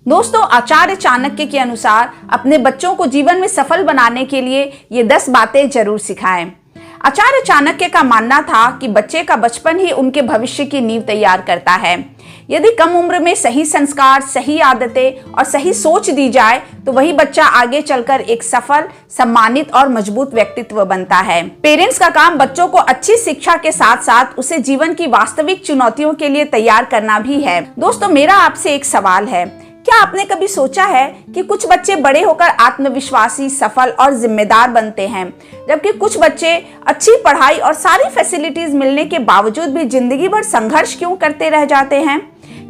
दोस्तों, आचार्य चाणक्य के अनुसार अपने बच्चों को जीवन में सफल बनाने के लिए ये 10 बातें जरूर सिखाएं। आचार्य चाणक्य का मानना था कि बच्चे का बचपन ही उनके भविष्य की नींव तैयार करता है। यदि कम उम्र में सही संस्कार, सही आदतें और सही सोच दी जाए तो वही बच्चा आगे चलकर एक सफल, सम्मानित और मजबूत व्यक्तित्व बनता है। पेरेंट्स का काम बच्चों को अच्छी शिक्षा के साथ साथ उसे जीवन की वास्तविक चुनौतियों के लिए तैयार करना भी है। दोस्तों, मेरा आपसे एक सवाल है, क्या आपने कभी सोचा है कि कुछ बच्चे बड़े होकर आत्मविश्वासी, सफल और जिम्मेदार बनते हैं, जबकि कुछ बच्चे अच्छी पढ़ाई और सारी फैसिलिटीज मिलने के बावजूद भी जिंदगी भर संघर्ष क्यों करते रह जाते हैं?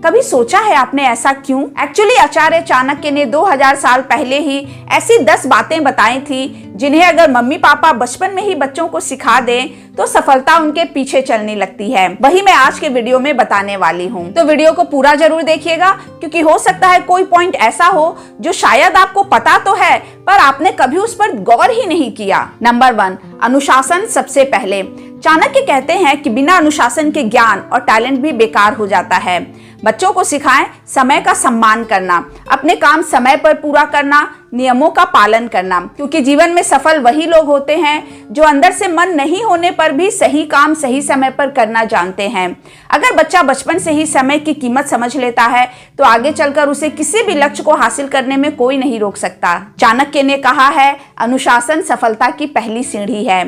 कभी सोचा है आपने ऐसा क्यों? एक्चुअली आचार्य चाणक्य ने 2000 साल पहले ही ऐसी 10 बातें बताई थी जिन्हें अगर मम्मी पापा बचपन में ही बच्चों को सिखा दें तो सफलता उनके पीछे चलने लगती है। वही मैं आज के वीडियो में बताने वाली हूँ, तो वीडियो को पूरा जरूर देखिएगा, क्योंकि हो सकता है कोई पॉइंट ऐसा हो जो शायद आपको पता तो है पर आपने कभी उस पर गौर ही नहीं किया। नंबर 1, अनुशासन सबसे पहले। चाणक्य कहते हैं कि बिना अनुशासन के ज्ञान और टैलेंट भी बेकार हो जाता है। बच्चों को सिखाएं समय का सम्मान करना, अपने काम समय पर पूरा करना, नियमों का पालन करना, क्योंकि जीवन में सफल वही लोग होते हैं जो अंदर से मन नहीं होने पर भी सही काम सही समय पर करना जानते हैं। अगर बच्चा बचपन से ही समय की कीमत समझ लेता है तो आगे चलकर उसे किसी भी लक्ष्य को हासिल करने में कोई नहीं रोक सकता। चाणक्य ने कहा है, अनुशासन सफलता की पहली सीढ़ी है।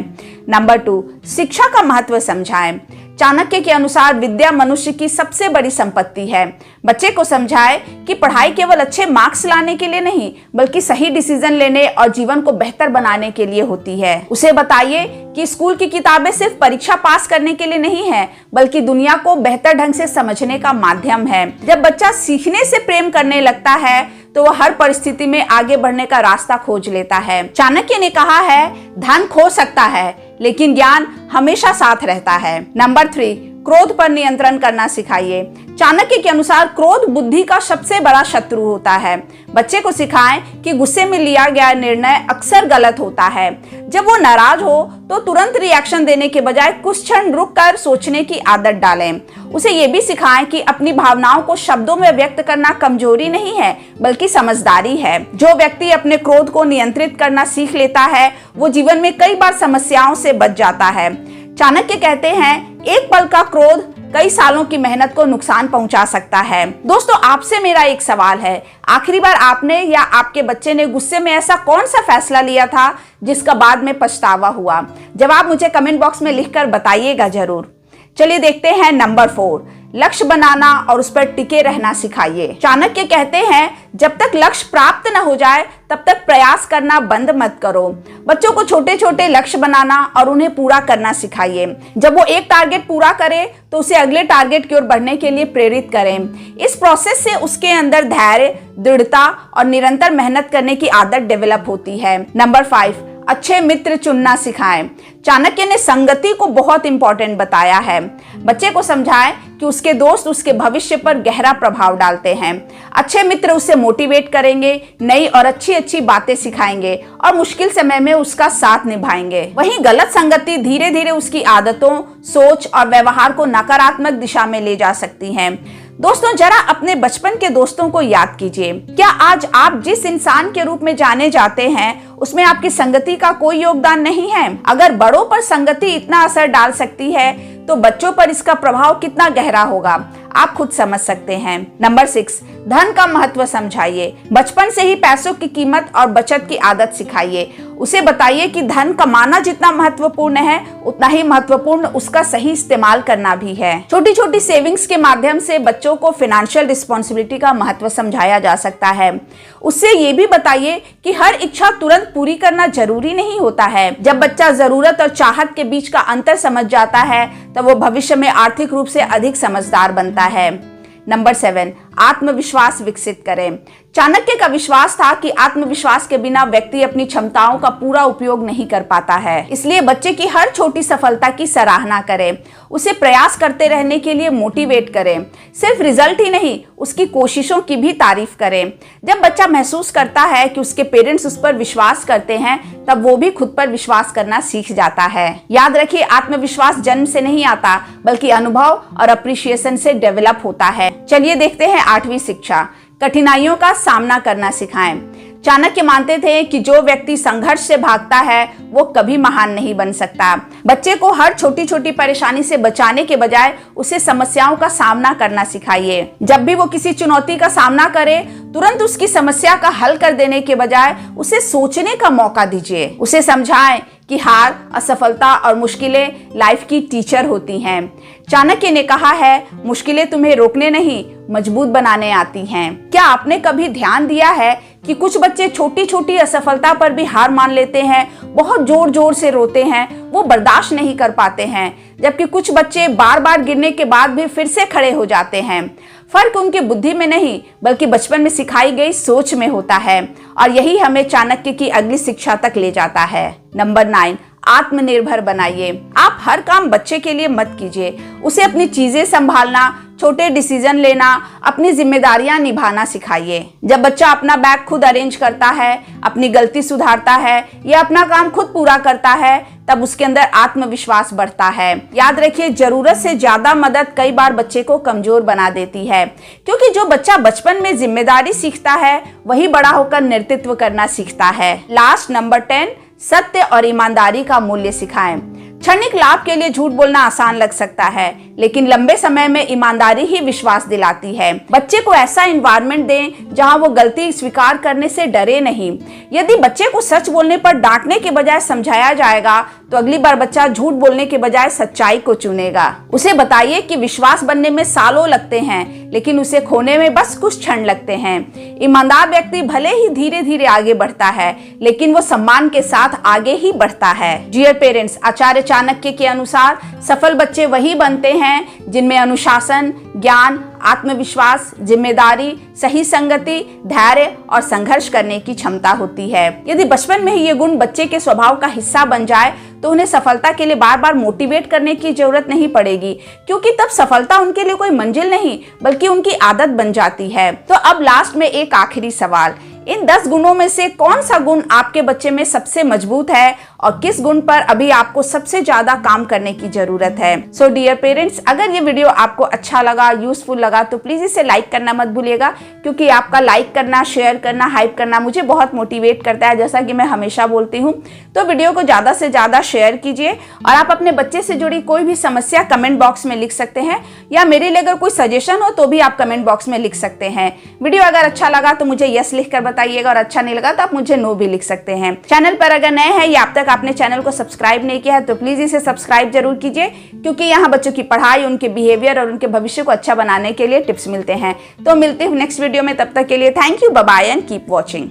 नंबर 2, शिक्षा का महत्व समझाएं। चाणक्य के अनुसार विद्या मनुष्य की सबसे बड़ी संपत्ति है। बच्चे को समझाए कि पढ़ाई केवल अच्छे मार्क्स लाने के लिए नहीं, बल्कि सही डिसीजन लेने और जीवन को बेहतर बनाने के लिए होती है। उसे बताइए कि स्कूल की किताबें सिर्फ परीक्षा पास करने के लिए नहीं है, बल्कि दुनिया को बेहतर ढंग से समझने का माध्यम है। जब बच्चा सीखने से प्रेम करने लगता है तो वह हर परिस्थिति में आगे बढ़ने का रास्ता खोज लेता है। चाणक्य ने कहा है, धन खो सकता है लेकिन ज्ञान हमेशा साथ रहता है। नंबर 3, क्रोध पर नियंत्रण करना सिखाइए। चाणक्य के अनुसार क्रोध बुद्धि का सबसे बड़ा शत्रु होता है। बच्चे को सिखाएं कि गुस्से में लिया गया निर्णय अक्सर गलत होता है। जब वो नाराज हो तो तुरंत रिएक्शन देने के बजाय कुछ क्षण रुककर सोचने की आदत डालें। उसे ये भी सिखाएं कि अपनी भावनाओं को शब्दों में व्यक्त करना कमजोरी नहीं है, बल्कि समझदारी है। जो व्यक्ति अपने क्रोध को नियंत्रित करना सीख लेता है वो जीवन में कई बार समस्याओं से बच जाता है। चाणक्य कहते हैं, एक पल का क्रोध कई सालों की मेहनत को नुकसान पहुंचा सकता है। दोस्तों, आपसे मेरा एक सवाल है, आखिरी बार आपने या आपके बच्चे ने गुस्से में ऐसा कौन सा फैसला लिया था जिसका बाद में पछतावा हुआ? जवाब मुझे कमेंट बॉक्स में लिखकर बताइएगा जरूर। चलिए देखते हैं नंबर 4, लक्ष्य बनाना और उस पर टिके रहना सिखाइए। चाणक्य कहते हैं, जब तक लक्ष्य प्राप्त न हो जाए तब तक प्रयास करना बंद मत करो। बच्चों को छोटे छोटे लक्ष्य बनाना और उन्हें पूरा करना सिखाइए। जब वो एक टारगेट पूरा करे तो उसे अगले टारगेट की ओर बढ़ने के लिए प्रेरित करें। इस प्रोसेस से उसके अंदर धैर्य, दृढ़ता और निरंतर मेहनत करने की आदत डेवलप होती है। नंबर 5, अच्छे मित्र चुनना सिखाएं। चाणक्य ने संगति को बहुत इंपॉर्टेंट बताया है। बच्चे को समझाएं कि उसके दोस्त उसके भविष्य पर गहरा प्रभाव डालते हैं। अच्छे मित्र उसे मोटिवेट करेंगे, नई और अच्छी बातें सिखाएंगे और मुश्किल समय में उसका साथ निभाएंगे। वहीं गलत संगति धीरे धीरे उसकी आदतों, सोच और व्यवहार को नकारात्मक दिशा में ले जा सकती है। दोस्तों, जरा अपने बचपन के दोस्तों को याद कीजिए। क्या आज आप जिस इंसान के रूप में जाने जाते हैं उसमें आपकी संगति का कोई योगदान नहीं है? अगर बड़ों पर संगति इतना असर डाल सकती है तो बच्चों पर इसका प्रभाव कितना गहरा होगा, आप खुद समझ सकते हैं। नंबर 6, धन का महत्व समझाइए। बचपन से ही पैसों की कीमत और बचत की आदत सिखाइए। उसे बताइए कि धन कमाना जितना महत्वपूर्ण है उतना ही महत्वपूर्ण उसका सही इस्तेमाल करना भी है। छोटी छोटी सेविंग्स के माध्यम से बच्चों को फाइनेंशियल रिस्पॉन्सिबिलिटी का महत्व समझाया जा सकता है। उससे ये भी बताइए कि हर इच्छा तुरंत पूरी करना जरूरी नहीं होता है। जब बच्चा जरूरत और चाहत के बीच का अंतर समझ जाता है तब वो भविष्य में आर्थिक रूप से अधिक समझदार बनता है। नंबर 7, आत्मविश्वास विकसित करें। चाणक्य का विश्वास था कि आत्मविश्वास के बिना व्यक्ति अपनी क्षमताओं का पूरा उपयोग नहीं कर पाता है। इसलिए बच्चे की हर छोटी सफलता की सराहना करें, उसे प्रयास करते रहने के लिए मोटिवेट करें। सिर्फ रिजल्ट ही नहीं, उसकी कोशिशों की भी तारीफ करें। जब बच्चा महसूस करता है कि उसके पेरेंट्स उस पर विश्वास करते हैं तब वो भी खुद पर विश्वास करना सीख जाता है। याद रखिए, आत्मविश्वास जन्म से नहीं आता बल्कि अनुभव और अप्रिशिएशन से डेवलप होता है। चलिए देखते हैं 8वीं शिक्षा। कठिनाइयों का सामना करना सिखाएं। चाणक्य मानते थे कि जो व्यक्ति संघर्ष से भागता है वो कभी महान नहीं बन सकता। बच्चे को हर छोटी छोटी परेशानी से बचाने के बजाय उसे समस्याओं का सामना करना सिखाइए। जब भी वो किसी चुनौती का सामना करे, तुरंत उसकी समस्या का हल कर देने के बजाय उसे सोचने का मौका दीजिए। उसे समझाएं कि हार, असफलता और मुश्किलें लाइफ की टीचर होती हैं। चाणक्य ने कहा है, मुश्किलें तुम्हें रोकने नहीं, मजबूत बनाने आती हैं। क्या आपने कभी ध्यान दिया है कि कुछ बच्चे छोटी छोटी असफलता पर भी हार मान लेते हैं, बहुत जोर जोर से रोते हैं, वो बर्दाश्त नहीं कर पाते हैं, जबकि कुछ बच्चे बार बार गिरने के बाद भी फिर से खड़े हो जाते हैं। फर्क उनकी बुद्धि में नहीं, बल्कि बचपन में सिखाई गई सोच में होता है, और यही हमें चाणक्य की अगली शिक्षा तक ले जाता है। नंबर 9, आत्मनिर्भर बनाइए। आप हर काम बच्चे के लिए मत कीजिए। उसे अपनी चीजें संभालना, छोटे डिसीजन लेना, अपनी जिम्मेदारियां निभाना सिखाइए। जब बच्चा अपना बैग खुद अरेंज करता है, अपनी गलती सुधारता है या अपना काम खुद पूरा करता है, तब उसके अंदर आत्मविश्वास बढ़ता है। याद रखिए, जरूरत से ज्यादा मदद कई बार बच्चे को कमजोर बना देती है, क्योंकि जो बच्चा बचपन में जिम्मेदारी सीखता है वही बड़ा होकर नेतृत्व करना सीखता है। लास्ट, नंबर 10, सत्य और ईमानदारी का मूल्य सिखाएं। क्षणिक लाभ के लिए झूठ बोलना आसान लग सकता है, लेकिन लंबे समय में ईमानदारी ही विश्वास दिलाती है। बच्चे को ऐसा एनवायरनमेंट दें जहां वो गलती स्वीकार करने से डरे नहीं। यदि बच्चे को सच बोलने पर डांटने के बजाय समझाया जाएगा, तो अगली बार बच्चा झूठ बोलने के बजाय सच्चाई को चुनेगा। उसे बताइए कि विश्वास बनने में सालों लगते हैं, लेकिन उसे खोने में बस कुछ क्षण लगते हैं। ईमानदार व्यक्ति भले ही धीरे धीरे आगे बढ़ता है, लेकिन वो सम्मान के साथ आगे ही बढ़ता है। डियर पेरेंट्स, आचार्य चाणक्य के अनुसार सफल बच्चे वही बनते हैं जिनमें अनुशासन, ज्ञान, आत्मविश्वास, जिम्मेदारी, सही संगति, धैर्य और संघर्ष करने की क्षमता होती है। यदि बचपन में ही ये गुण बच्चे के स्वभाव का हिस्सा बन जाए, तो उन्हें सफलता के लिए बार बार मोटिवेट करने की जरूरत नहीं पड़ेगी, क्योंकि तब सफलता उनके लिए कोई मंजिल नहीं बल्कि उनकी आदत बन जाती है। तो अब लास्ट में एक आखिरी सवाल, इन 10 गुणों में से कौन सा गुण आपके बच्चे में सबसे मजबूत है और किस गुण पर अभी आपको सबसे ज्यादा काम करने की जरूरत है? सो डियर पेरेंट्स, अगर ये वीडियो आपको अच्छा लगा, यूजफुल लगा, तो प्लीज इसे लाइक करना मत भूलिएगा, क्योंकि आपका लाइक करना, शेयर करना, हाइप करना मुझे बहुत मोटिवेट करता है, जैसा कि मैं हमेशा बोलती हूँ। तो वीडियो को ज्यादा से ज्यादा शेयर कीजिए, और आप अपने बच्चे से जुड़ी कोई भी समस्या कमेंट बॉक्स में लिख सकते हैं, या मेरे लिए अगर कोई सजेशन हो तो भी आप कमेंट बॉक्स में लिख सकते हैं। वीडियो अगर अच्छा लगा तो मुझे यस लिख कर बताइएगा, और अच्छा नहीं लगा तो आप मुझे नो भी लिख सकते हैं। चैनल पर अगर नए हैं या अब तक आपने चैनल को सब्सक्राइब नहीं किया है, तो प्लीज इसे सब्सक्राइब जरूर कीजिए, क्योंकि यहाँ बच्चों की पढ़ाई, उनके बिहेवियर और उनके भविष्य को अच्छा बनाने के लिए टिप्स मिलते हैं। तो मिलते हैं नेक्स्ट वीडियो में, तब तक के लिए thank you, bye bye and keep watching.